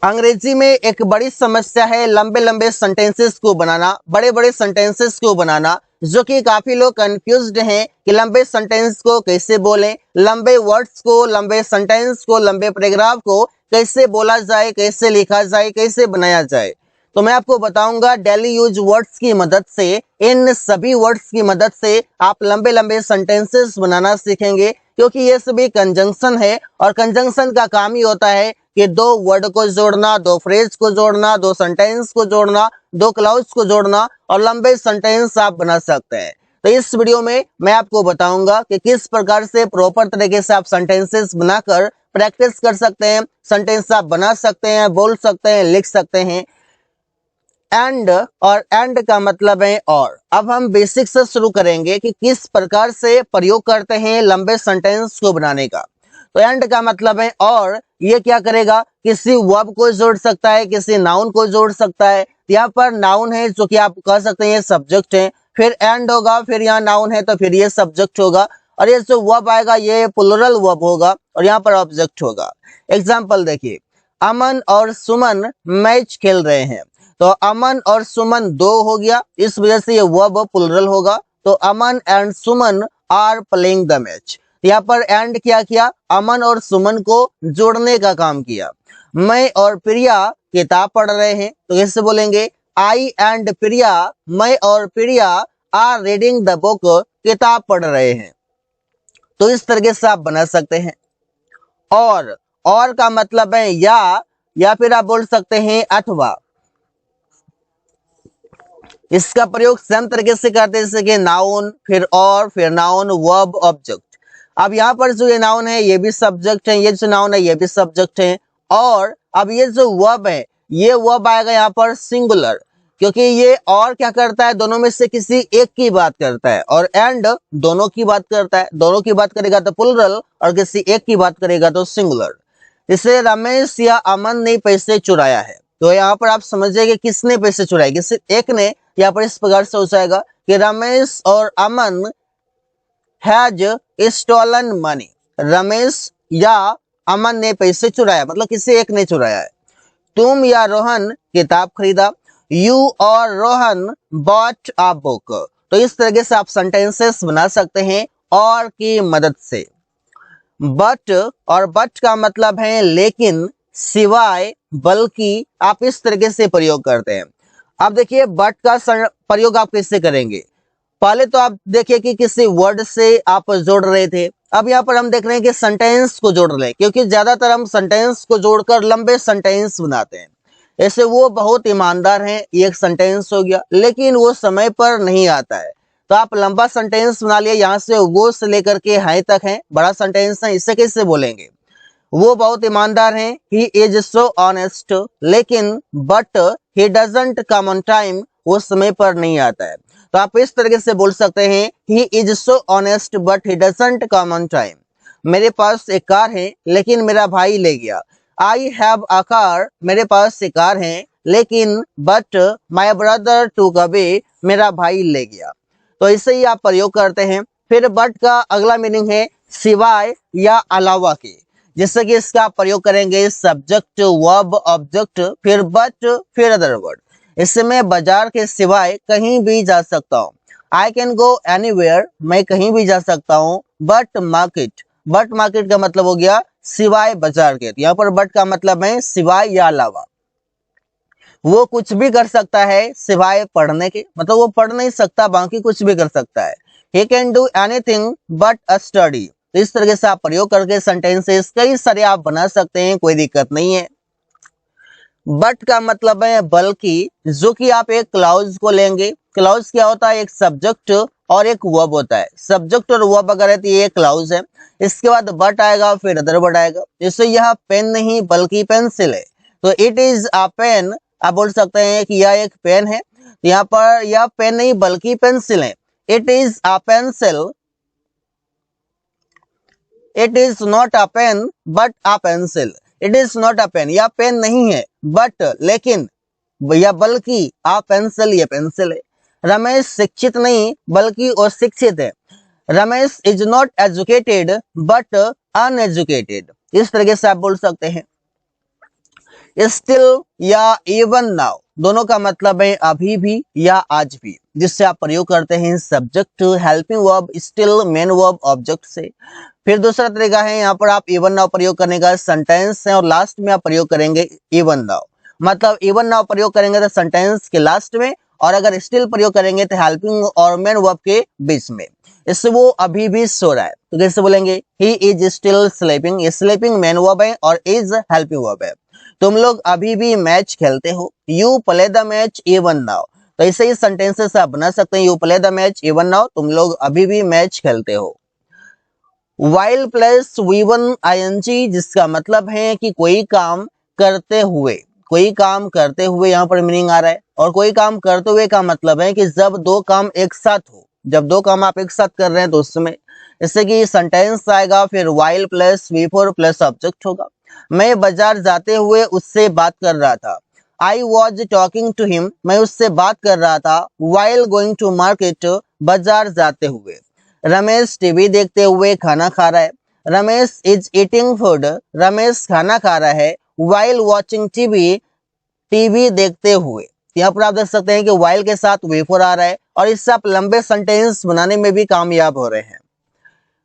अंग्रेजी में एक बड़ी समस्या है लंबे लंबे सेंटेंसेस को बनाना, बड़े बड़े सेंटेंसेस को बनाना, जो कि काफी लोग कंफ्यूज्ड हैं कि लंबे सेंटेंस को कैसे बोलें, लंबे वर्ड्स को, लंबे सेंटेंस को, लंबे पैराग्राफ को कैसे बोला जाए, कैसे लिखा जाए, कैसे बनाया जाए। तो मैं आपको बताऊंगा डेली यूज वर्ड्स की मदद से, इन सभी वर्ड्स की मदद से आप लंबे लंबे सेंटेंसेस बनाना सीखेंगे, क्योंकि ये सभी कंजंक्शन है और कंजंक्शन का काम ही होता है कि दो वर्ड को जोड़ना, दो फ्रेज को जोड़ना, दो सेंटेंस को जोड़ना, दो क्लाउड्स को जोड़ना और लंबे सेंटेंस आप बना सकते हैं। तो इस वीडियो में मैं आपको बताऊंगा कि किस प्रकार से प्रॉपर तरीके से आप सेंटेंसेस बनाकर प्रैक्टिस कर सकते हैं, सेंटेंस आप बना सकते हैं, बोल सकते हैं, लिख सकते हैं। एंड और एंड का मतलब है और। अब हम बेसिक से शुरू करेंगे कि किस प्रकार से प्रयोग करते हैं लंबे सेंटेंस को बनाने का। तो एंड का मतलब है और, ये क्या करेगा, किसी वर्ब को जोड़ सकता है, किसी नाउन को जोड़ सकता है। यहाँ पर नाउन है जो कि आप कह सकते हैं ये सब्जेक्ट है, फिर एंड होगा, फिर यहाँ नाउन है तो फिर ये सब्जेक्ट होगा, और ये जो वर्ब आएगा ये प्लुरल वर्ब होगा और यहाँ पर ऑब्जेक्ट होगा। एग्जाम्पल देखिए, अमन और सुमन मैच खेल रहे हैं। तो अमन और सुमन दो हो गया, इस वजह से ये वर्ब प्लुरल होगा। तो Aman and Suman are playing the match. यहाँ पर एंड क्या किया, अमन और सुमन को जोड़ने का काम किया। मैं और प्रिया किताब पढ़ रहे हैं, तो कैसे बोलेंगे, आई एंड प्रिया, मैं और प्रिया आर रीडिंग द बुक, किताब पढ़ रहे हैं। तो इस तरीके से आप बना सकते हैं। और का मतलब है या फिर आप बोल सकते हैं अथवा। इसका प्रयोग सेम तरीके से करते हैं जैसे कि नाउन, फिर और, फिर नाउन, वर्ब, ऑब्जेक्ट। अब यहाँ पर जो ये नाउन है ये भी सब्जेक्ट है, ये जो नाउन है ये भी सब्जेक्ट है। और अब ये जो वर्ब है ये वर्ब आएगा यहाँ पर सिंगुलर, क्योंकि ये और क्या करता है, दोनों में से किसी एक की बात करता है, और एंड दोनों की बात करता है। दोनों की बात करेगा तो प्लुरल और किसी एक की बात करेगा तो सिंगुलर। जैसे रमेश या अमन ने पैसे चुराया है, तो यहाँ पर आप समझिए कि किसने पैसे चुराए, किसी एक ने। यहाँ पर इस प्रकार से हो जाएगा कि रमेश और अमन हैज स्टोलन मनी। रमेश या अमन ने पैसे चुराया, मतलब किसी एक ने चुराया है। तुम या रोहन किताब खरीदा, यू और रोहन बॉट अ बुक। तो इस तरीके से आप सेंटेंसेस बना सकते हैं और की मदद से। बट और बट का मतलब है लेकिन, सिवाय, बल्कि, आप इस तरीके से प्रयोग करते हैं। अब देखिए बट का प्रयोग आप कैसे करेंगे। पहले तो आप देखिए कि किसी वर्ड से आप जोड़ रहे थे, अब यहाँ पर हम देख रहे हैं कि सेंटेंस को जोड़ रहे हैं, क्योंकि ज्यादातर हम सेंटेंस को जोड़कर लंबे सेंटेंस बनाते हैं। ऐसे वो बहुत ईमानदार हैं, ये एक सेंटेंस हो गया, लेकिन वो समय पर नहीं आता है। तो आप लंबा सेंटेंस बना लिए, यहाँ से वो से लेकर के हाई तक है, बड़ा सेंटेंस है, इसे कैसे बोलेंगे। वो बहुत ईमानदार हैं, ही इज सो ऑनेस्ट, लेकिन but he doesn't come on time, वो समय पर नहीं आता है। तो आप इस तरीके से बोल सकते हैं, he is so honest but he doesn't come on time. मेरे पास एक कार है लेकिन मेरा भाई ले गया। आई हैव अ कार, मेरे पास एक कार है लेकिन, बट माई ब्रदर टूक अवे, मेरा भाई ले गया। तो इसे ही आप प्रयोग करते हैं। फिर बट का अगला मीनिंग है सिवाय या अलावा के, जैसे कि इसका प्रयोग करेंगे सब्जेक्ट, वर्ब, ऑब्जेक्ट, फिर बट, फिर अदर वर्ड। इससे मैं बाजार के सिवाय कहीं भी जा सकता हूँ। आई कैन गो एनीवेयर, मैं कहीं भी जा सकता हूँ। बट मार्केट का मतलब हो गया सिवाय बाजार के। यहाँ पर बट का मतलब है सिवाय या अलावा। वो कुछ भी कर सकता है सिवाय पढ़ने के, मतलब वो पढ़ नहीं सकता, बाकी कुछ भी कर सकता है। He can do anything but a study. तो इस तरीके से आप प्रयोग करके सेंटेंसेस कई सारे आप बना सकते हैं, कोई दिक्कत नहीं है। बट का मतलब है बल्कि, जो कि आप एक क्लाउज को लेंगे। क्लाउज क्या होता है, एक सब्जेक्ट और एक वर्ब होता है। सब्जेक्ट और वर्ब अगर है तो ये क्लाउज है। इसके बाद बट आएगा, फिर अदर वर्ड आएगा। जैसे यह पेन नहीं बल्कि पेंसिल है, तो इट इज अ पेन, आप बोल सकते हैं कि यह एक पेन है। यहाँ पर यह पेन नहीं बल्कि पेंसिल है। It is a pencil, it is not a pen but a pencil. It is not a pen, यह पेन नहीं है, बट लेकिन, या बल्कि, आ पेंसिल, ये पेंसिल है। रमेश शिक्षित नहीं बल्कि अशिक्षित है। Ramesh is not educated but uneducated. इस तरीके से आप बोल सकते हैं। स्टिल या इवन नाउ दोनों का मतलब है अभी भी या आज भी, जिससे आप प्रयोग करते हैं subject helping verb still main verb object से। फिर दूसरा तरीका है, यहाँ पर आप इवन नाउ प्रयोग करने का सेंटेंस है और लास्ट में आप प्रयोग करेंगे इवन नाउ। मतलब इवन नाउ प्रयोग करेंगे तो सेंटेंस के लास्ट में, और अगर स्टिल प्रयोग करेंगे तो हेल्पिंग और मेन वर्ब के बीच में। इससे वो अभी भी सो रहा है, तो कैसे बोलेंगे, he is still sleeping. Sleeping main verb है और इज हेल्पिंग वर्ब है। तुम लोग अभी भी मैच खेलते हो, you play the match even now. तो ऐसे ही सेंटेंसेस आप बना सकते हैं, you play the match even now, तुम लोग अभी भी मैच खेलते हो। वाइल प्लस वी1 आईएनजी, जिसका मतलब है कि कोई काम करते हुए, कोई काम करते हुए यहाँ पर मीनिंग आ रहा है। और कोई काम करते हुए का मतलब है कि जब दो काम एक साथ हो, जब दो काम आप एक साथ कर रहे हैं तो उसमें, इससे कि सेंटेंस आएगा, फिर वाइल प्लस वी4 प्लस ऑब्जेक्ट होगा। मैं बाजार जाते हुए उससे बात कर रहा था, I was talking to him, मैं उससे बात कर रहा था वाइल गोइंग टू मार्केट, बाजार जाते हुए। रमेश टीवी देखते हुए खाना खा रहा है, Ramesh is eating food, Ramesh खाना खा रहा है वाइल वॉचिंग टीवी, टीवी देखते हुए। यहाँ पर आप देख सकते हैं कि वाइल के साथ वी4 आ रहा है और इससे आप लंबे सेंटेंस बनाने में भी कामयाब हो रहे हैं।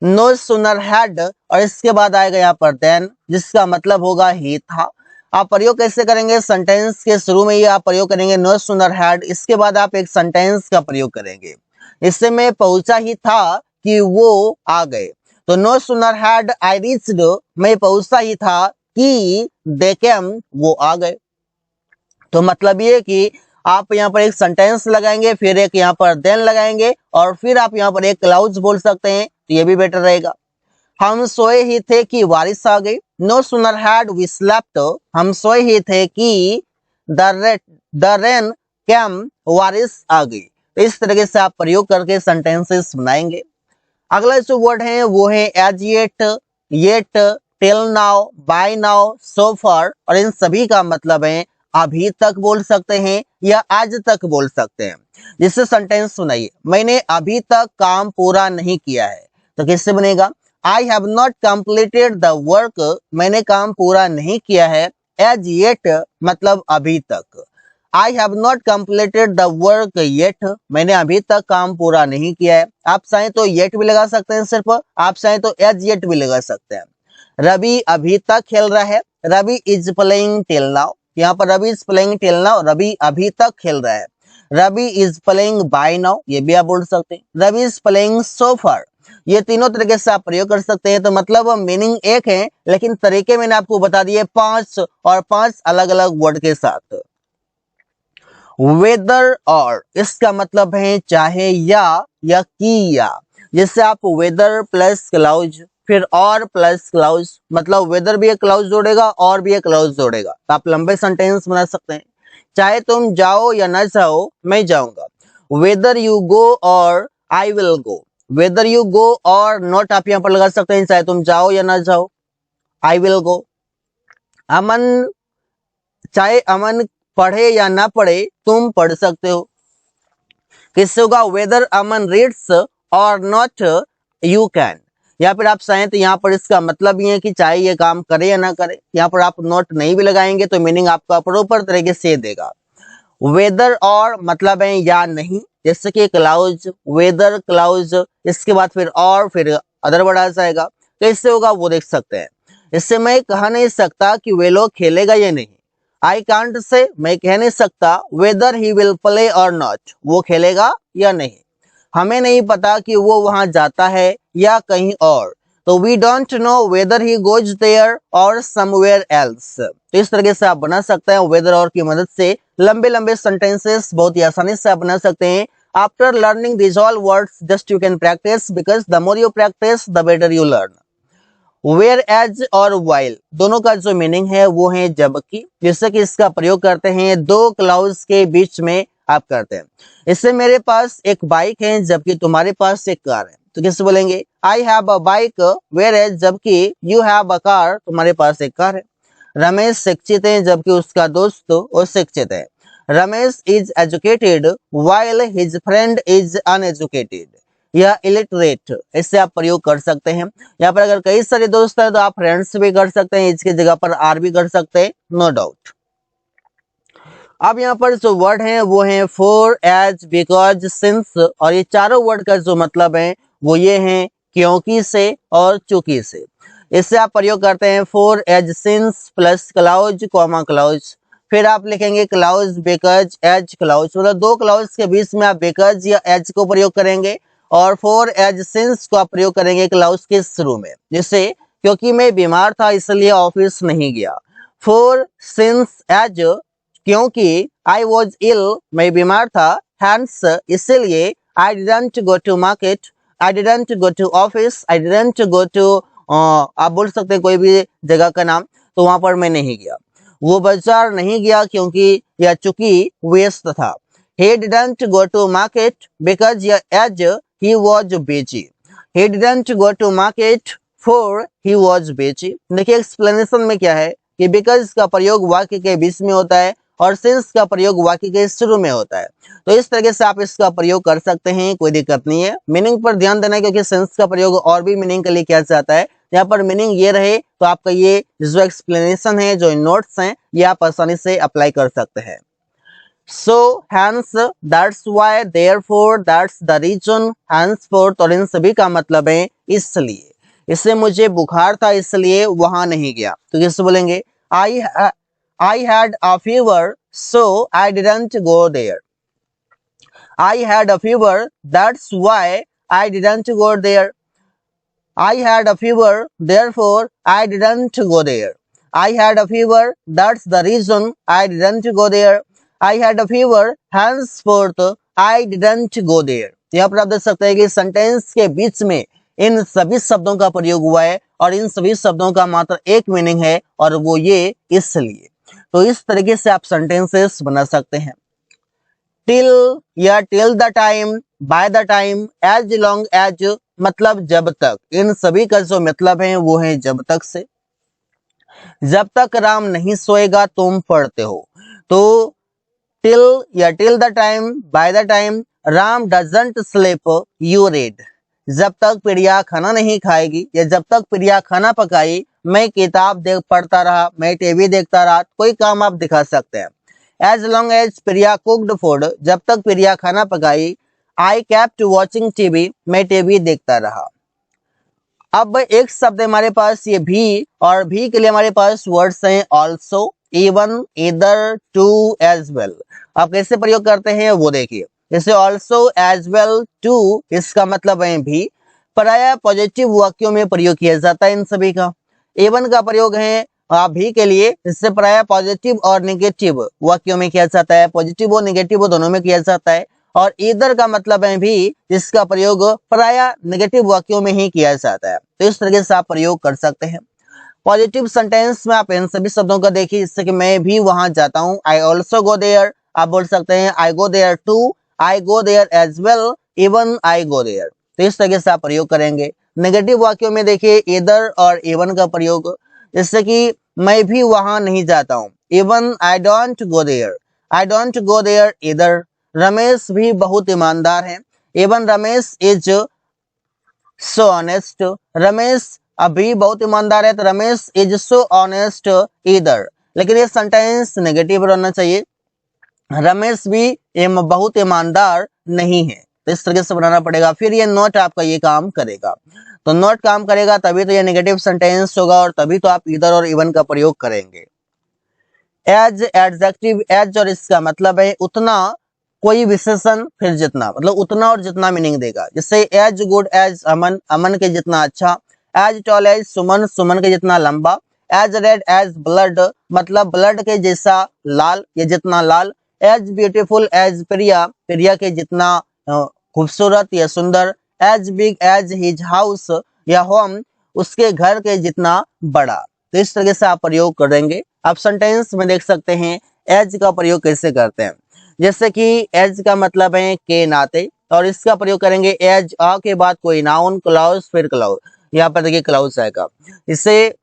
नो सुनर हैड और इसके बाद आएगा यहाँ पर देन, जिसका मतलब होगा ही था। आप प्रयोग कैसे करेंगे, सेंटेंस के शुरू में ही आप प्रयोग करेंगे नो सुनर हैड, इसके बाद आप एक सेंटेंस का प्रयोग करेंगे। इससे मैं पहुंचा ही था कि वो आ गए। तो no sooner had I reached, मैं पहुंचा ही था कि दे केम, वो आ गए। तो मतलब ये कि आप यहाँ पर एक सेंटेंस लगाएंगे, फिर एक यहाँ पर देन लगाएंगे और फिर आप यहाँ पर एक क्लाउज बोल सकते हैं, तो ये भी बेटर रहेगा। हम सोए ही थे कि बारिश आ गई, no sooner had we slept, हम सोए ही थे कि द रेन कैम, बारिश आ गई। तो इस तरीके से आप प्रयोग करके सेंटेंसेस बनाएंगे। अगला जो वर्ड है वो है as yet, till now, by now, so far, और इन सभी का मतलब है अभी तक बोल सकते हैं या आज तक बोल सकते हैं। जिससे सेंटेंस सुनाइए, मैंने अभी तक काम पूरा नहीं किया है, तो किससे बनेगा, I have not completed the work, मैंने काम पूरा नहीं किया है। एज येट मतलब अभी तक, I have not completed the work yet, मैंने अभी तक काम पूरा नहीं किया है। आप चाहें तो येट भी लगा सकते हैं सिर्फ, आप चाहें तो एज येट भी लगा सकते हैं। रवि अभी तक खेल रहा है, Ravi is playing till now, यहाँ पर Ravi is playing till now, Ravi अभी तक खेल रहा है। Ravi is playing by now, ये भी आप बोल सकते हैं। Ravi is playing so far, ये तीनों तरीके से आप प्रयोग कर सकते हैं। तो मतलब मीनिंग एक है, लेकिन तरीके मैंने आपको बता दिए 5 और 5 अलग अलग वर्ड के साथ। वेदर और, इसका मतलब है चाहे या कि या, जैसे आप वेदर प्लस क्लाउज, फिर और प्लस क्लाउज, मतलब वेदर भी एक क्लाउज जोड़ेगा और भी एक क्लाउज जोड़ेगा, तो आप लंबे सेंटेंस बना सकते हैं। चाहे तुम जाओ या ना जाओ, मैं जाऊंगा। वेदर यू गो और I will go, whether you go और नॉट आप यहाँ पर लगा सकते हैं, चाहे तुम जाओ या ना जाओ, आई विल गो। अमन, चाहे अमन पढ़े या ना पढ़े, तुम पढ़ सकते हो। किससे होगा, वेदर अमन रीड्स और नॉट यू कैन। या फिर आप चाहें तो यहाँ पर इसका मतलब ये है कि चाहे ये काम करे या ना करे, यहाँ पर आप नॉट नहीं भी लगाएंगे तो मीनिंग आपका प्रॉपर तरीके से देगा। वेदर और मतलब है या नहीं, जैसे कि क्लाउज, वेदर क्लाउज, इसके बाद फिर और फिर अदर वर्ड आ जाएगा। कैसे होगा वो देख सकते हैं। इससे मैं कह नहीं सकता कि वे लोग खेलेगा या नहीं, आई कांट से, मैं कह नहीं सकता वेदर ही विल प्ले और नॉट, वो खेलेगा या नहीं। हमें नहीं पता कि वो वहां जाता है या कहीं और, तो we don't know whether he goes there or somewhere else. तो इस तरीके से आप बना सकते हैं वेदर और की मदद से लंबे लंबे सेंटेंसेस बहुत ही आसानी से आप बना सकते हैं। After learning this all words just you can practice, because the more you practice the better you learn. Whereas और वाइल दोनों का जो मीनिंग है वो है जबकि, जिससे कि इसका प्रयोग करते हैं दो क्लाउज के बीच में आप करते हैं। इससे मेरे पास एक बाइक है जबकि तुम्हारे पास एक कार है, तो कैसे बोलेंगे, I have a bike whereas जबकि यू हैव अ कार, तुम्हारे पास एक कार है। रमेश शिक्षित है जबकि उसका दोस्त अशिक्षित है। Ramesh is educated while his friend is uneducated या इलिटरेट, इससे आप प्रयोग कर सकते हैं। यहाँ पर अगर कई सारे दोस्त हैं तो आप फ्रेंड्स भी कर सकते हैं, इसकी जगह पर आर भी कर सकते हैं, नो डाउट। अब यहाँ पर जो वर्ड है वो है फॉर, एज, बिकॉज, सिंस, और ये चारों वर्ड का जो मतलब है वो ये है क्योंकि से और चूंकि से। इससे आप प्रयोग करते हैं for, as, since plus clause comma clause, फिर आप लिखेंगे क्लाउज, बिकॉज, एज, क्लाउज, मतलब दो क्लाउज के बीच में आप बिकॉज या एज को प्रयोग करेंगे और फॉर, एज, सिंस को आप प्रयोग करेंगे क्लाउज के शुरू में। जैसे क्योंकि मैं बीमार था इसलिए ऑफिस नहीं गया, फॉर, सिंस, एज, क्योंकि आई वॉज इल, मैं बीमार था, हैंस, इसलिए, I didn't go to market, I didn't go to office, I didn't go to, आप बोल सकते हैं कोई भी जगह का नाम, तो वहां पर मैं नहीं गया। वो बाजार नहीं गया क्योंकि या चूंकि व्यस्त था। He didn't go to market because as he was busy. He didn't go to market for he was busy. देखिए एक्सप्लेनेशन में क्या है कि because का प्रयोग वाक्य के बीच में होता है और since का प्रयोग वाक्य के शुरू में होता है। तो इस तरीके से आप इसका प्रयोग कर सकते हैं, कोई दिक्कत नहीं है। मीनिंग पर ध्यान देना है क्योंकि since का प्रयोग और भी मीनिंग के लिए किया जाता है। यहाँ पर मीनिंग ये रहे तो आपका ये जो एक्सप्लेनेशन है, जो नोट्स हैं, ये आप आसानी से अप्लाई कर सकते हैं। So hence, that's why, therefore, that's the reason, henceforth, और इन सभी का मतलब है इसलिए। इससे मुझे बुखार था इसलिए वहां नहीं गया, तो कैसे बोलेंगे? I had a fever, so I didn't go there. I had a fever, that's why I didn't go there. I had a fever, therefore I didn't go there. I had a fever, that's the reason I didn't go there. I had a fever, henceforth I didn't go there. यहाँ पर आप देख सकते हैं कि sentence के बीच में इन सभी शब्दों का प्रयोग हुआ है और इन सभी शब्दों का मात्र एक मीनिंग है और वो ये इसलिए। तो इस तरीके से आप सेंटेंसेस बना सकते हैं। टिल या till the time, by the time, as long as, मतलब जब तक। इन सभी का जो मतलब है वो है जब तक से। जब तक राम नहीं सोएगा तुम पढ़ते हो, तो टिल या till the time, by the time Ram doesn't sleep you read. जब तक प्रिया खाना नहीं खाएगी या जब तक प्रिया खाना पकाई मैं किताब देख पढ़ता रहा, मैं टीवी देखता रहा, कोई काम आप दिखा सकते हैं। एज लॉन्ग एज प्रिया कुक्ड फूड, जब तक प्रिया खाना पकाई, आई केप्ट वॉचिंग टीवी, मैं टीवी देखता रहा। अब एक शब्द हमारे पास ये भी, और भी के लिए हमारे पास वर्ड्स हैं ऑल्सो, इवन, इधर, टू, एज वेल। आप कैसे प्रयोग करते हैं वो देखिए। जैसे ऑल्सो, एज वेल, टू, इसका मतलब है भी। प्रायः पॉजिटिव वाक्यों में प्रयोग किया जाता है इन सभी का। इवन का प्रयोग है भी के लिए, इससे प्रायः पॉजिटिव और नेगेटिव वाक्यों में किया जाता है, पॉजिटिव और नेगेटिव दोनों में किया जाता है। और इधर का मतलब है भी, जिसका प्रयोग प्रायः नेगेटिव वाक्यों में ही किया जाता है। तो इस तरीके से आप प्रयोग कर सकते हैं। पॉजिटिव सेंटेंस में आप इन सभी शब्दों का देखिए, जैसे कि मैं भी वहां जाता हूँ, आई ऑल्सो गो देयर, आप बोल सकते हैं I go there too, I go there as well, even I go there. तो इस तरीके से आप प्रयोग करेंगे। नेगेटिव वाक्यों में देखिए इधर और इवन का प्रयोग, जैसे कि मैं भी वहां नहीं जाता हूँ, even I don't go there, I don't go there इधर। रमेश भी बहुत ईमानदार है, even Ramesh is so honest, Ramesh अभी बहुत ईमानदार है, तो रमेश इज सो ऑनेस्ट इधर। लेकिन ये सेंटेंस नेगेटिव रहना चाहिए, रमेश भी बहुत ईमानदार नहीं है। तो इस तरीके से बनाना पड़ेगा, फिर ये नोट आपका ये काम करेगा। तो नोट काम करेगा तभी तो ये नेगेटिव सेंटेंस होगा और तभी तो आप इधर और इवन का प्रयोग करेंगे। एज, एडजेक्टिव, एज और इसका मतलब है उतना, कोई विशेषण, फिर जितना, मतलब उतना और जितना मीनिंग देगा। जैसे as good as Aman, Aman के जितना अच्छा। As tall as Suman, Suman के जितना लंबा। एज रेड एज ब्लड, मतलब ब्लड के जैसा लाल या जितना लाल। As beautiful as Priya, Priya के जितना खूबसूरत या सुंदर। As big as his house या होम, उसके घर के जितना बड़ा। तो इस तरीके से आप प्रयोग करेंगे। आप सेंटेंस में देख सकते हैं एज का प्रयोग कैसे करते हैं। जैसे कि एज का मतलब है के नाते, और इसका प्रयोग करेंगे एज आ के बाद कोई नाउन, क्लाउज, फिर क्लाउज। यहाँ पर देखिए क्लाउज आएगा। इससे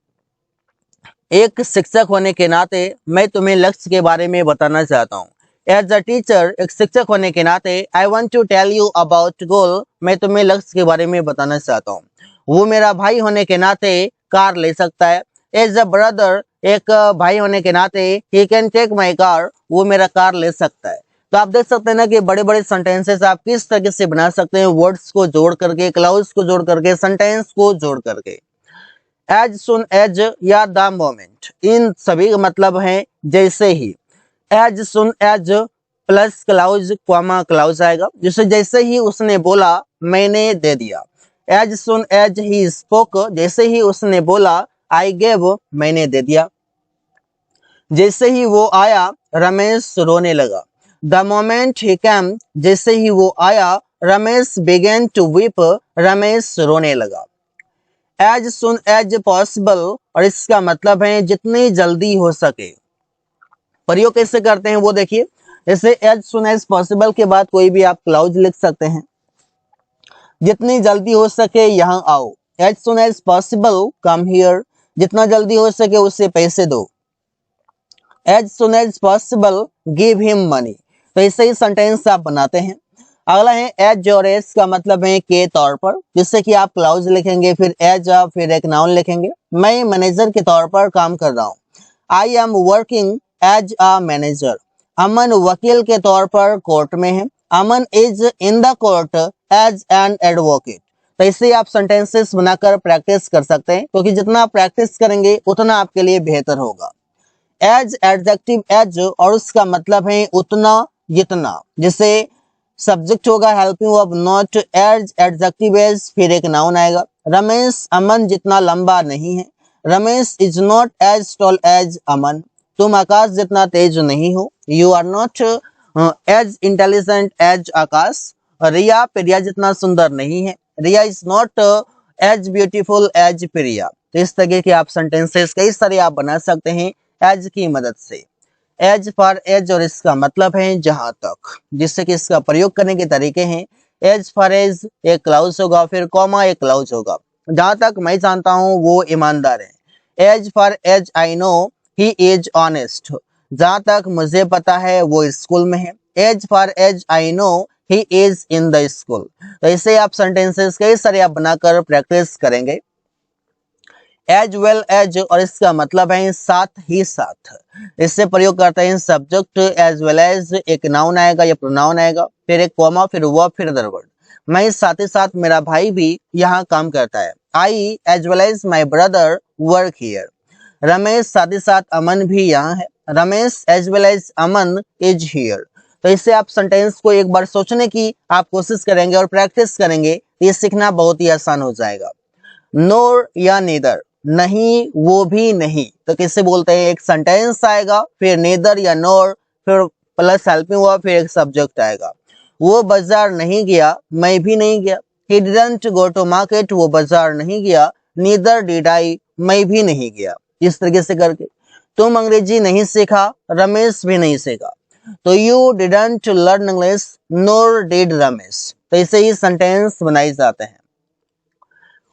एक शिक्षक होने के नाते मैं तुम्हें लक्ष्य के बारे में बताना चाहता हूँ। एज अ टीचर, एक शिक्षक होने के नाते I want to tell you about goal, मैं तुम्हें लक्ष्य के बारे में बताना चाहता हूँ। वो मेरा भाई होने के नाते कार ले सकता है, एज अ ब्रदर, एक भाई होने के नाते, he can take my car, वो मेरा कार ले सकता है। तो आप देख सकते हैं ना कि बड़े बड़े सेंटेंसेस आप किस तरीके से बना सकते हैं, वर्ड्स को जोड़ करके, क्लाउज को जोड़ करके, सेंटेंस को जोड़ करके। एज सुन एज या द मोमेंट, इन सभी का मतलब है जैसे ही। As soon as plus clause comma clause आएगा, जिसे जैसे ही उसने बोला मैंने दे दिया। As soon as he spoke, जैसे ही उसने बोला आई गेव, मैंने दे दिया। जैसे ही वो आया रमेश रोने लगा। द मोमेंट ही कैम, जैसे ही वो आया Ramesh began to weep, Ramesh रोने लगा। एज सुन एज पॉसिबल, और इसका मतलब है जितनी जल्दी हो सके। प्रयोग कैसे करते हैं वो देखिए। जैसे एज सुन एज पॉसिबल के बाद कोई भी आप क्लाउज लिख सकते हैं। जितनी जल्दी हो सके यहाँ आओ। As soon as possible come here, जितना जल्दी हो सके उससे पैसे दो। As soon as possible give him money, तो ऐसे ही सेंटेंस आप बनाते हैं। अगला है एज और एज का मतलब है के तौर पर, जिससे कि आप क्लाउज लिखेंगे, फिर एज आप फिर एक नाउन लिखेंगे। मैं मैनेजर के तौर पर काम कर रहा हूँ। I am working as a manager. Aman वकील के तौर पर कोर्ट में है। Aman is in the court as an advocate. तो इससे आप सेंटेंसेस बनाकर प्रैक्टिस कर सकते हैं, क्योंकि जितना आप प्रैक्टिस करेंगे उतना आपके लिए बेहतर होगा। एज एडजेक्टिव एज, और उसका मतलब है उतना जितना। जैसे सब्जेक्ट होगा helping verb not, as adjective as, फिर एक नाउन आएगा। रमेश अमन जितना लंबा नहीं है। Ramesh is not as tall as Aman. तुम आकाश जितना तेज नहीं हो। You are not as intelligent as Akash. Riya Priya जितना सुंदर नहीं है। Riya is not as beautiful as Priya. तो इस तरह के आप सेंटेंसेस कई सारे आप बना सकते हैं एज की मदद से। एज फॉर एज, और इसका मतलब है जहां तक, जिससे कि इसका प्रयोग करने के तरीके हैं। एज फॉर एज एक क्लाउज होगा, फिर कॉमा एक क्लाउज होगा। जहां तक मैं जानता हूं वो ईमानदार है। As far as I know he is honest. जहां तक मुझे पता है वो स्कूल में है। As far as I know he is in the school. तो इसे आप सेंटेंसेस कई सारे आप बनाकर प्रैक्टिस करेंगे। एज वेल एज, और इसका मतलब है साथ ही साथ। इससे प्रयोग करते हैं सब्जेक्ट एज वेल एज, एक नाउन आएगा या प्रोनाउन आएगा, फिर एक कॉमा, फिर वर्ब, फिर अदर वर्ड। मैं साथ ही साथ मेरा भाई भी यहाँ काम करता है। I as well as my brother work here. Ramesh साथ ही साथ अमन भी यहाँ है। Ramesh as well as Aman is here. तो इससे आप सेंटेंस को एक बार सोचने की आप कोशिश करेंगे और प्रैक्टिस करेंगे, ये सीखना बहुत ही आसान हो जाएगा। नोर या नीदर, नहीं वो भी नहीं, तो किससे बोलते हैं, एक सेंटेंस आएगा, फिर नीदर या नोर, फिर प्लस हेल्पिंग वर्ब, फिर एक सब्जेक्ट आएगा। वो बाजार नहीं गया, मैं भी नहीं गया। He didn't go to market, वो बाजार नहीं गया। Neither did I, मैं भी नहीं गया। इस तरीके से करके तुम अंग्रेजी नहीं सीखा, रमेश भी नहीं सीखा। तो you didn't learn English, nor did Ramesh. तो इसे ही सेंटेंस बनाए जाते हैं।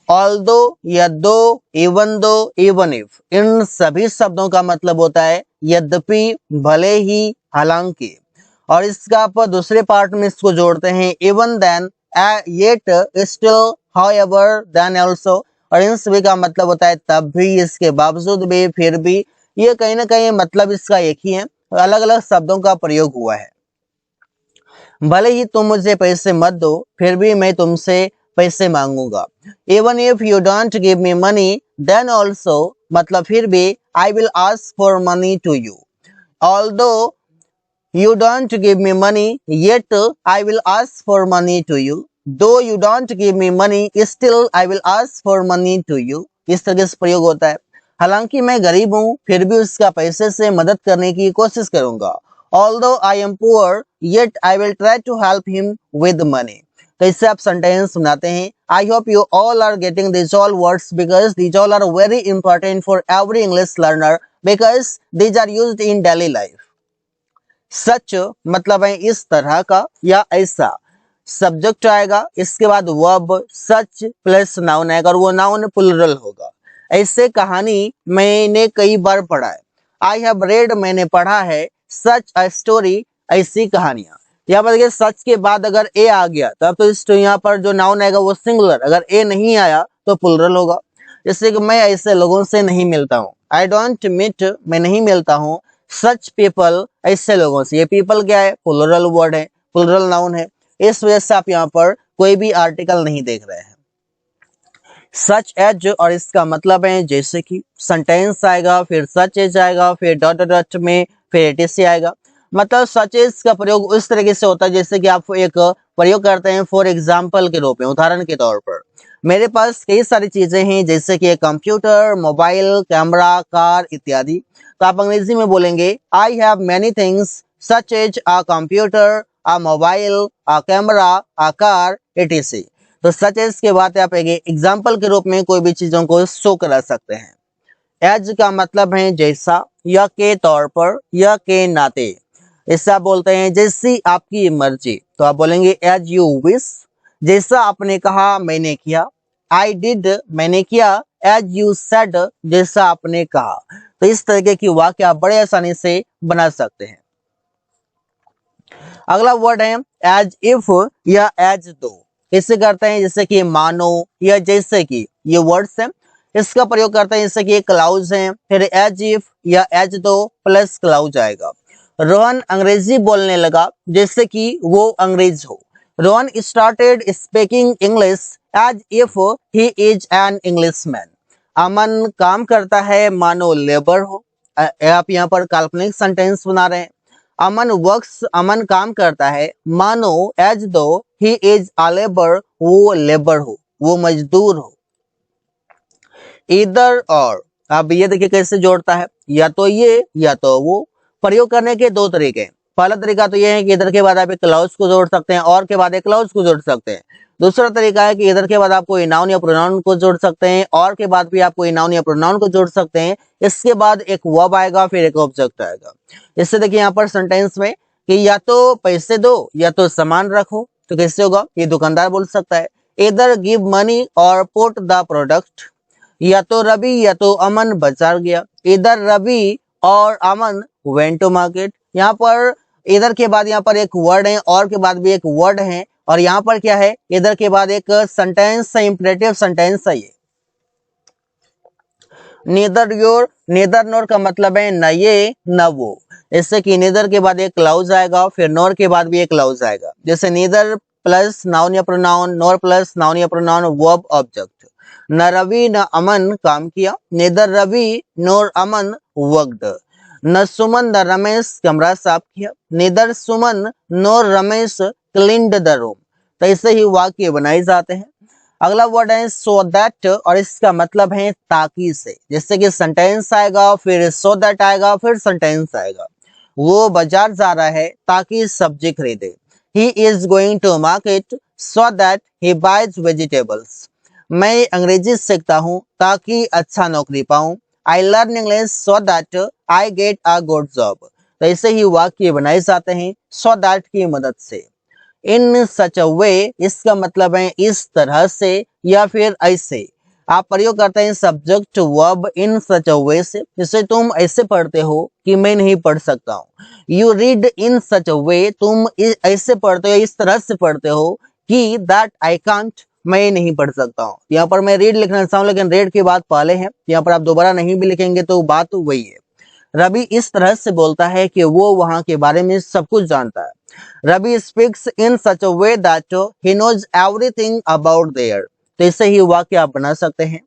Although या दो, even though, even if, इन सभी शब्दों का मतलब होता है यद्यपि, भले ही, हालांकि। और इसका आप दूसरे पार्ट में इसको जोड़ते हैं even then, yet, still, however, then also, और इन सभी का मतलब होता है तब भी, इसके बावजूद भी, फिर भी। ये कहीं ना कहीं मतलब इसका एक ही है, अलग अलग शब्दों का प्रयोग हुआ है। भले ही तुम मुझे पैसे मत दो, फिर भी मैं तुमसे पैसे मांगूंगा। Even if you don't give me money, then also, मतलब फिर भी, I will ask for money to you. Although you don't give me money, yet I will ask for money to you. Though you don't give me money, still I will ask for money to you. इस तरह से प्रयोग होता है। हालांकि मैं गरीब हूँ, फिर भी उसका पैसे से मदद करने की कोशिश करूंगा। Although I am poor, yet I will try to help him with money. तो इससे आप सेंटेंस सुनाते हैं। I hope you all are getting these all words because these all are very important for every English learner because these are used in daily life. सच मतलब है इस तरह का या ऐसा। सब्जेक्ट आएगा, इसके बाद वर्ब, सच प्लस नाउन आएगा, और वो नाउन प्लुरल होगा। ऐसे कहानी मैंने कई बार पढ़ा है। आई हैव रेड, मैंने पढ़ा है। सच अ स्टोरी, ऐसी कहानियां। यहाँ पर देखिए सच के बाद अगर ए आ गया तब तो इस यहाँ पर जो नाउन आएगा वो सिंगुलर, अगर ए नहीं आया तो प्लुरल होगा। जैसे कि मैं ऐसे लोगों से नहीं मिलता हूँ, आई डोंट मीट, मैं नहीं मिलता हूँ, सच पीपल, ऐसे लोगों से। ये पीपल क्या है, प्लूरल वर्ड है, प्लूरल नाउन है, इस वजह से आप यहाँ पर कोई भी आर्टिकल नहीं देख रहे हैं। सच एज, और इसका मतलब है जैसे कि, सेंटेंस आएगा, फिर सच एज आएगा, फिर डॉट डॉट डॉट में फिर एटीसी आएगा। मतलब सच एज का प्रयोग उस तरीके से होता है जैसे कि आप एक प्रयोग करते हैं फॉर एग्जाम्पल के रूप में, उदाहरण के तौर पर। मेरे पास कई सारी चीजें हैं जैसे कि कंप्यूटर, मोबाइल, कैमरा, कार इत्यादि। तो आप अंग्रेजी में बोलेंगे I have many things such as a computer, a mobile, a camera, a car etc. तो सच एज के बाद आप एक एग्जाम्पल के रूप में कोई भी चीजों को शो करा सकते हैं। एज का मतलब है जैसा, या के तौर पर, या के नाते। इससे आप बोलते हैं जैसी आपकी मर्जी, तो आप बोलेंगे एज यू विश, जैसा आपने कहा मैंने किया। आई डिड, मैंने किया। एज यू सेड, जैसा आपने कहा। तो इस तरीके की वाक्य आप बड़े आसानी से बना सकते हैं। अगला वर्ड है एज इफ या एज दो। इससे करते हैं जैसे कि मानो या जैसे कि, ये वर्ड्स हैं, इसका प्रयोग करते हैं जैसे कि क्लाउज है, फिर एज इफ या एज दो प्लस क्लाउज आएगा। रोहन अंग्रेजी बोलने लगा जैसे कि वो अंग्रेज हो। Rohan started speaking English as if he is an Englishman. Aman काम करता है मानो लेबर हो। आप यहाँ पर काल्पनिक सेंटेंस बना रहे हैं। अमन वर्क्स, अमन काम करता है मानो एज दो ही इज अ लेबर, वो लेबर हो, वो मजदूर हो। इधर और, अब ये देखिए कैसे जोड़ता है, या तो ये या तो वो। प्रयोग करने के दो तरीके। पहला तरीका तो ये है कि इधर के बाद आप एक क्लाउज को जोड़ सकते हैं, और के बाद एक क्लाउज को जोड़ सकते हैं। दूसरा तरीका है कि इधर के बाद आप कोई नाउन या प्रोनाउन को जोड़ सकते हैं, और के बाद भी आप कोई नाउन या प्रोनाउन को जोड़ सकते हैं। इसके बाद एक वर्ब आएगा, फिर एक ऑब्जेक्ट आएगा। इससे देखिए यहाँ पर सेंटेंस में कि या तो पैसे दो या तो सामान रखो, तो कैसे होगा, ये दुकानदार बोल सकता है। इधर गिव मनी और पुट द प्रोडक्ट। या तो रवि या तो अमन बाजार गया। इधर रवि और अमन वेंट टू मार्केट। यहाँ पर इधर के बाद यहाँ पर एक वर्ड है, और के बाद भी एक वर्ड है, और यहाँ पर क्या है, इधर के बाद एक सेंटेंस है, इंपरेटिव सेंटेंस है ये। नीदर योर, नीदर नोर का मतलब है न ये न वो। इससे कि नीदर के बाद एक क्लाउज आएगा, फिर नोर के बाद भी एक क्लाउज आएगा। जैसे नीदर प्लस नाउन या प्रोनाउन, नोर प्लस नाउन या प्रोनाउन, वर्ब ऑब्जेक्ट। न रवि न अमन काम किया। नीदर रवि नोर अमन वर्कड। न सुमन न रमेश कमरा साफ किया। Neither Suman NOR Ramesh cleaned the room. तो ऐसे ही वाक्य बनाए जाते हैं। अगला वर्ड है सो दैट, और इसका मतलब है ताकि से। जैसे कि सेंटेंस आएगा, फिर सो दैट आएगा, फिर सेंटेंस आएगा। वो बाजार जा रहा है ताकि सब्जी खरीदे। He is going to market so that he buys vegetables. मैं अंग्रेजी सीखता हूँ ताकि अच्छा नौकरी पाऊं। I learn English so that I get a good job. तो ऐसे ही वाक्य बनाए जाते हैं सो दैट की मदद से। इन सच अ वे, इसका मतलब है इस तरह से या फिर ऐसे। आप प्रयोग करते हैं subject verb in such a वे से। जैसे तुम ऐसे पढ़ते हो कि मैं नहीं पढ़ सकता हूँ। You read in such a वे, तुम ऐसे पढ़ते हो, इस तरह से पढ़ते हो कि दैट आई कांट, मैं नहीं पढ़ सकता हूँ। यहाँ पर मैं रीड लिखना चाहूँ लेकिन रेड की बात पहले है, यहाँ पर आप दोबारा नहीं भी लिखेंगे तो बात तो वही है। रवि इस तरह से बोलता है कि वो वहां के बारे में सब कुछ जानता है। Ravi speaks in such a way that he knows everything about there. तो इससे ही वाक्य आप बना सकते हैं।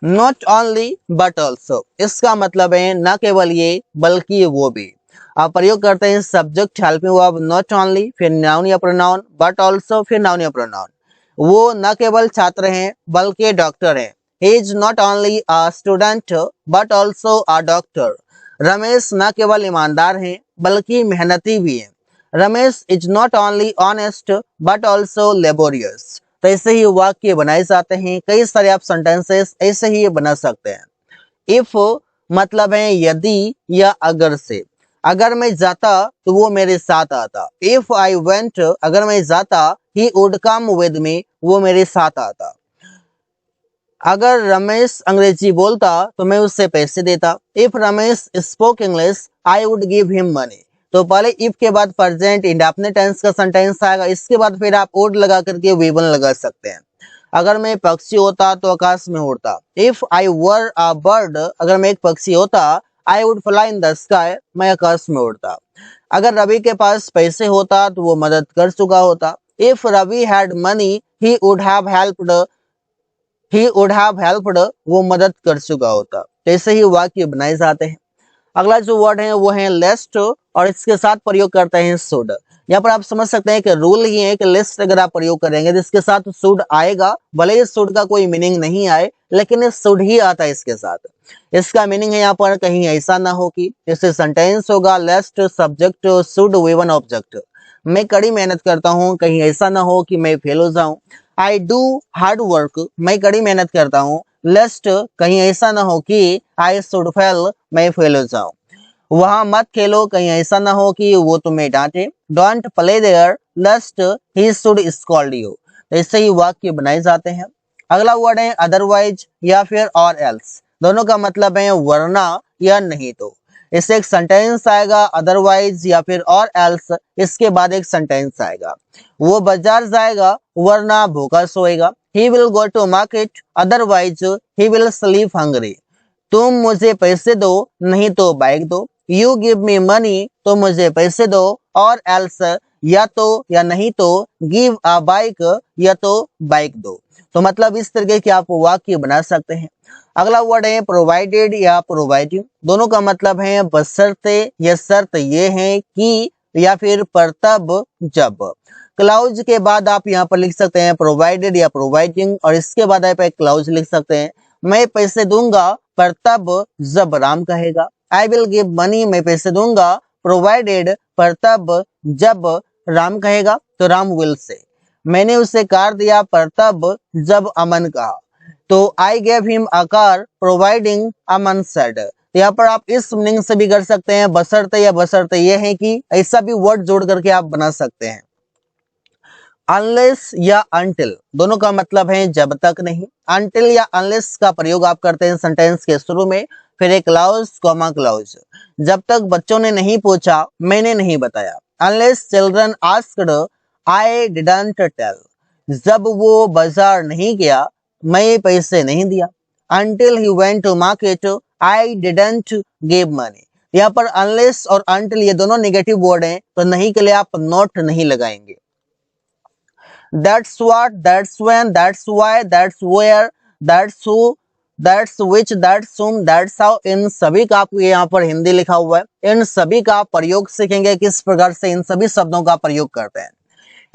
नॉट ओनली बट ऑल्सो, इसका मतलब है न केवल ये बल्कि वो भी। आप प्रयोग करते हैं subject helping verb not only, फिर नाउन या प्रोनाउन, बट ऑल्सो, फिर नाउन या प्रोनाउन। वो न केवल छात्र हैं बल्कि डॉक्टर हैं। He is not only a student but also a doctor. Ramesh न केवल ईमानदार हैं बल्कि मेहनती भी हैं। Ramesh is not only honest but also laborious. तो ऐसे ही वाक्य बनाए जाते हैं। कई सारे आप सेंटेंसेस ऐसे ही बना सकते हैं। इफ मतलब है यदि या अगर से। अगर मैं जाता तो वो मेरे साथ आता। इफ आई वेंट, अगर मैं जाता, he would come with me, वो मेरे साथ आता। अगर रमेश अंग्रेजी बोलता तो मैं उससे पैसे देता। If Ramesh spoke English I would give him money. तो पहले इफ के बाद प्रेजेंट इंडेफिनिट टेंस का सेंटेंस आएगा, इसके बाद फिर आप वुड लगा करके वी वन लगा सकते हैं। अगर मैं पक्षी होता तो आकाश में उड़ता। If I were a bird, अगर मैं एक पक्षी होता, I would fly in the sky, मैं आकाश में उड़ता। अगर रवि के पास पैसे होता तो वो मदद कर चुका होता। If Ravi had money he would have helped, वो मदद कर चुका होता। ऐसे ही वाक्य बनाए जाते हैं। अगला जो वर्ड है वो है लिस्ट और इसके साथ प्रयोग करते हैं शुड। यहाँ पर आप समझ सकते हैं कि रूल ही है कि लिस्ट अगर आप प्रयोग करेंगे तो इसके साथ शुड आएगा, भले ही शुड का कोई मीनिंग नहीं आए लेकिन ये शुड ही आता है इसके साथ। इसका मीनिंग है यहाँ पर कहीं ऐसा ना हो कि, जैसे सेंटेंस होगा list subject should V1 object. मैं कड़ी मेहनत करता हूँ, कहीं ऐसा ना हो कि मैं फेल हो जाऊं। आई डू हार्ड वर्क, मैं कड़ी मेहनत करता हूँ। लेस्ट कहीं ऐसा ना हो कि आई शुड फेल, मैं फेल हो जाऊं। वहां मत खेलो, कहीं ऐसा ना हो कि वो तुम्हें डांटे। Don't play there lest he should scold you. ऐसे ही वाक्य बनाए जाते हैं। अगला वर्ड है अदरवाइज या फिर और एल्स। दोनों का मतलब है वरना या नहीं तो। इससे एक सेंटेंस आएगा अदरवाइज या फिर और एल्स, इसके बाद एक सेंटेंस आएगा। वो बाजार जाएगा वरना भूखा सोएगा। He will go to market otherwise he will sleep hungry. तुम मुझे पैसे दो, नहीं तो बाइक दो। यू गिव मी मनी, तो मुझे पैसे दो, और एल्स या तो या नहीं तो गिव अ बाइक, या तो बाइक दो। तो मतलब इस तरीके के आप वाक्य बना सकते हैं। अगला वर्ड है प्रोवाइडेड या प्रोवाइडिंग। दोनों का मतलब है बशर्ते, या शर्त ये है कि, या फिर पर तब जब। क्लाउज के बाद आप यहाँ पर लिख सकते हैं प्रोवाइडेड या प्रोवाइडिंग, और इसके बाद आप एक क्लाउज लिख सकते हैं मैं पैसे दूंगा पर तब जब राम कहेगा। आई विल गिव मनी, मैं पैसे दूंगा प्रोवाइडेड, पर तब जब राम कहेगा तो राम विल से। मैंने उसे कार दिया पर तब जब अमन कहा। तो I gave him a car providing Aman said. यहाँ पर आप इस मीनिंग से भी कर सकते हैं बशर्ते, या बशर्ते ये है कि, ऐसा भी वर्ड जोड़ करके आप बना सकते हैं। अनलेस या अनटिल, दोनों का मतलब है जब तक नहीं। अनटिल या अनलेस का प्रयोग आप करते हैं सेंटेंस के शुरू में, फिर एक क्लाउज कॉमा क्लाउज। जब तक बच्चों ने नहीं पूछा, मैंने नहीं बताया। Unless children asked, I didn't tell. जब वो बाजार नहीं गया, मैं पैसे नहीं दिया। Until he went to market, I didn't give money. यहाँ पर अनलेस और अनटिल ये दोनों नेगेटिव वर्ड हैं, तो नहीं के लिए आप नॉट नहीं लगाएंगे। That's what, that's when, that's why, that's where, that's who, that's which, that's whom, that's how, इन सभी का आपको यहाँ पर हिंदी लिखा हुआ है। इन सभी का प्रयोग सीखेंगे किस प्रकार से इन सभी शब्दों का प्रयोग करते हैं।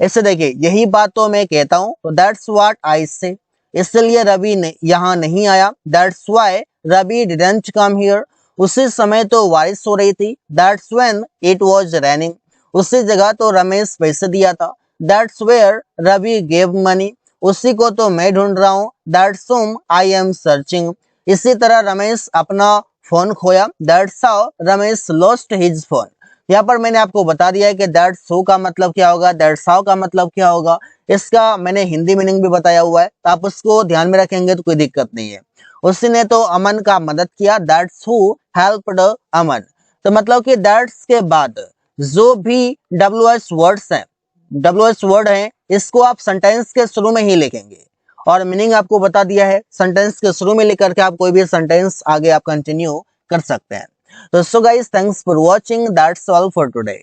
ऐसे देखिए यही बात तो मैं कहता हूँ, तो that's what I say, इसलिए रवि ने यहाँ नहीं आया। That's why Ravi didn't come here, उसी समय तो बारिश हो रही थी। That's when it was raining, उसी जगह तो रमेश पैसे दिया था। That's where Ravi gave money, उसी को तो मैं ढूंढ रहा हूँ। That's whom I am searching, इसी तरह रमेश अपना फोन खोया। That's how Ramesh lost his phone। यहाँ पर मैंने आपको बता दिया है कि दैट्स हू का मतलब क्या होगा, दैट्स हाउ का मतलब क्या होगा। इसका मैंने हिंदी मीनिंग भी बताया हुआ है, तो आप उसको ध्यान में रखेंगे तो कोई दिक्कत नहीं है। उसने तो अमन का मदद किया, दैट्स हू हेल्प्ड अमन। तो मतलब कि दैट्स के बाद जो भी WH वर्ड्स हैं, WH वर्ड है, इसको आप सेंटेंस के शुरू में ही लिखेंगे, और मीनिंग आपको बता दिया है। सेंटेंस के शुरू में लिख करके आप कोई भी सेंटेंस आगे आप कंटिन्यू कर सकते हैं। So guys, thanks for watching. That's all for today.